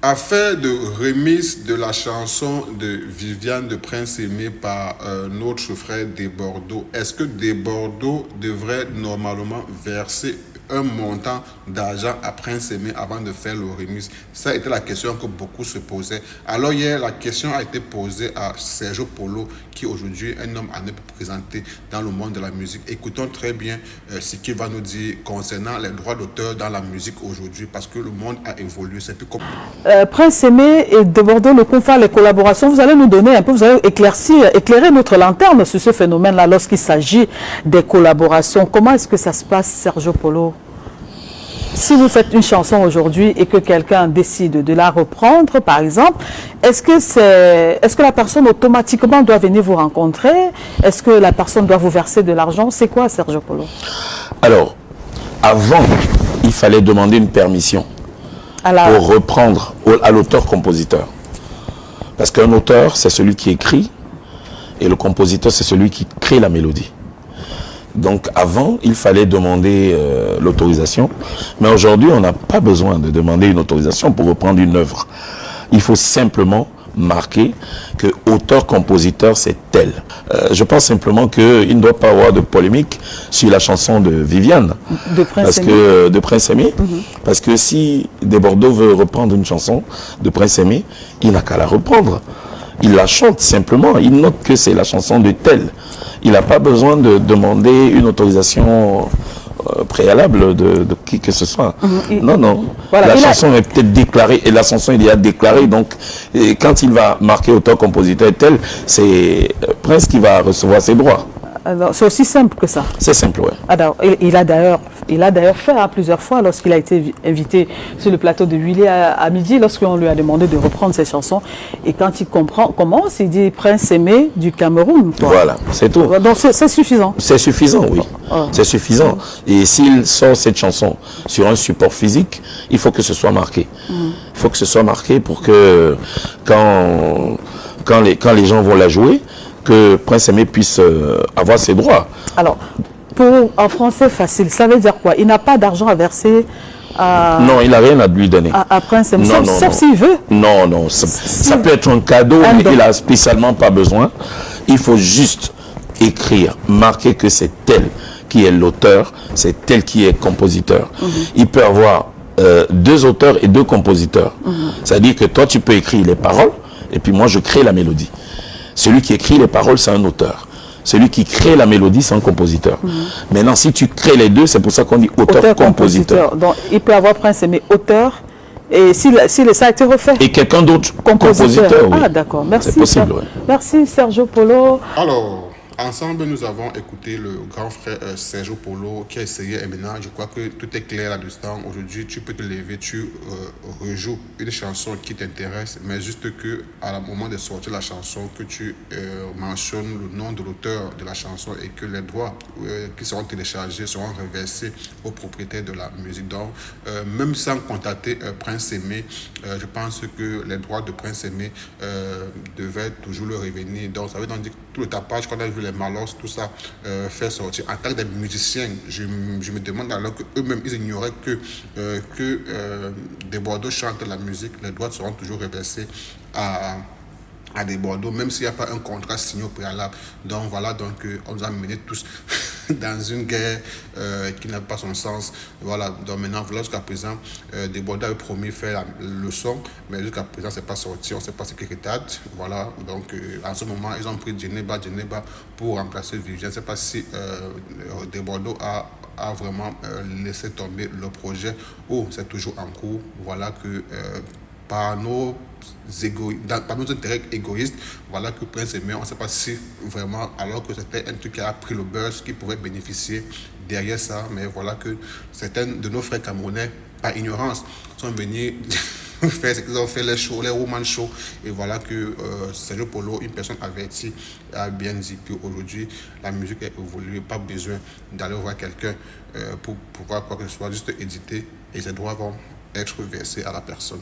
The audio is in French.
Affaire de remise de la chanson de Viviane de Prince Aimé par notre frère Desbordeaux. Est-ce que Desbordeaux devrait normalement verser un montant d'argent à Prince Aimé avant de faire le remise? Ça a été la question que beaucoup se posaient. Alors hier, la question a été posée à Sergio Polo, qui aujourd'hui est un homme à ne pas présenter dans le monde de la musique. Écoutons très bien ce qu'il va nous dire concernant les droits d'auteur dans la musique aujourd'hui, parce que le monde a évolué. C'est plus comme... Prince Aimé et Desbordeaux, le confort, les collaborations, vous allez nous donner un peu, vous allez éclairer notre lanterne sur ce phénomène-là lorsqu'il s'agit des collaborations. Comment est-ce que ça se passe, Sergio Polo? Si vous faites une chanson aujourd'hui et que quelqu'un décide de la reprendre, par exemple, est-ce que la personne automatiquement doit venir vous rencontrer? Est-ce que la personne doit vous verser de l'argent? C'est quoi, Sergio Polo? Alors, avant, il fallait demander une permission pour reprendre à l'auteur-compositeur. Parce qu'un auteur, c'est celui qui écrit, et le compositeur, c'est celui qui crée la mélodie. Donc avant, il fallait demander l'autorisation. Mais aujourd'hui, on n'a pas besoin de demander une autorisation pour reprendre une œuvre. Il faut simplement marquer que auteur-compositeur, c'est tel. Je pense simplement qu'il ne doit pas y avoir de polémique sur la chanson de Viviane. De Prince Aimé. De Prince Aimé. Parce que si Desbordeaux veut reprendre une chanson de Prince Aimé, il n'a qu'à la reprendre. Il la chante simplement. Il note que c'est la chanson de tel. Il n'a pas besoin de demander une autorisation préalable de qui que ce soit. Non, non. Voilà, la chanson est peut-être déclarée, et la chanson est déjà déclarée, donc quand il va marquer auteur-compositeur tel, c'est Prince qui va recevoir ses droits. C'est aussi simple que ça. C'est simple, oui. Alors, il a d'ailleurs fait plusieurs fois lorsqu'il a été invité sur le plateau de Willy à midi, lorsqu'on lui a demandé de reprendre ses chansons. Et quand il commence, il dit Prince Aimé du Cameroun. Voilà, c'est tout. Donc c'est suffisant. C'est suffisant, oui. C'est suffisant. Et s'il sort cette chanson sur un support physique, il faut que ce soit marqué. Il faut que ce soit marqué pour que quand les gens vont la jouer, que Prince Aimé puisse avoir ses droits. Alors, en français facile, ça veut dire quoi? Il n'a pas d'argent à verser non, il n'a rien à lui donner. À Prince Aimé, sauf s'il veut. Non, non, ça peut être un cadeau, mais il n'a spécialement pas besoin. Il faut juste écrire, marquer que c'est tel qui est l'auteur, c'est tel qui est compositeur. Il peut avoir deux auteurs et deux compositeurs. C'est-à-dire que toi, tu peux écrire les paroles, et puis moi, je crée la mélodie. Celui qui écrit les paroles, c'est un auteur. Celui qui crée la mélodie, c'est un compositeur. Maintenant, si tu crées les deux, c'est pour ça qu'on dit auteur-compositeur. Donc, il peut avoir Prince Aimé auteur, et si ça a été refait. Et quelqu'un d'autre compositeur, oui. Ah, d'accord. Merci. C'est possible, oui. Merci, Sergio Polo. Alors, ensemble, nous avons écouté le grand frère Sergio Polo qui a essayé, et maintenant, je crois que tout est clair là-dedans. Aujourd'hui, tu peux te lever, tu rejoues une chanson qui t'intéresse, mais juste que à le moment de sortir la chanson, que tu mentionnes le nom de l'auteur de la chanson et que les droits qui seront téléchargés seront reversés au propriétaire de la musique. Donc, même sans contacter Prince Aimé, je pense que les droits de Prince Aimé devaient toujours le revenir. Donc, ça veut donc dire que tout le tapage qu'on a vu, les Malos, tout ça, fait sortir. En tant que des musiciens, je me demande alors qu'eux-mêmes, ils ignoraient que Desbordeaux chante la musique, les droits seront toujours reversés à Desbordeaux, même s'il n'y a pas un contrat signé au préalable. Donc voilà, on nous a menés tous dans une guerre qui n'a pas son sens. Voilà, donc maintenant, jusqu'à présent, Desbordeaux avait promis de faire le son, mais jusqu'à présent, c'est pas sorti, on ne sait pas ce qui retarde. Voilà, donc en ce moment, ils ont pris Djeneba pour remplacer Viviane. Je ne sais pas si Desbordeaux a vraiment laissé tomber le projet ou c'est toujours en cours. Voilà que par nos intérêts égoïstes, voilà que Prince Aimé, on ne sait pas si vraiment, alors que c'était un truc qui a pris le buzz, qui pourrait bénéficier derrière ça, mais voilà que certains de nos frères camerounais, par ignorance, sont venus faire ce qu'ils ont fait, les shows, les woman shows, et voilà que Sergio Polo, une personne avertie, a bien dit qu'aujourd'hui, la musique est évoluée, pas besoin d'aller voir quelqu'un pour pouvoir quoi que ce soit, juste éditer, et ces droits vont être versés à la personne.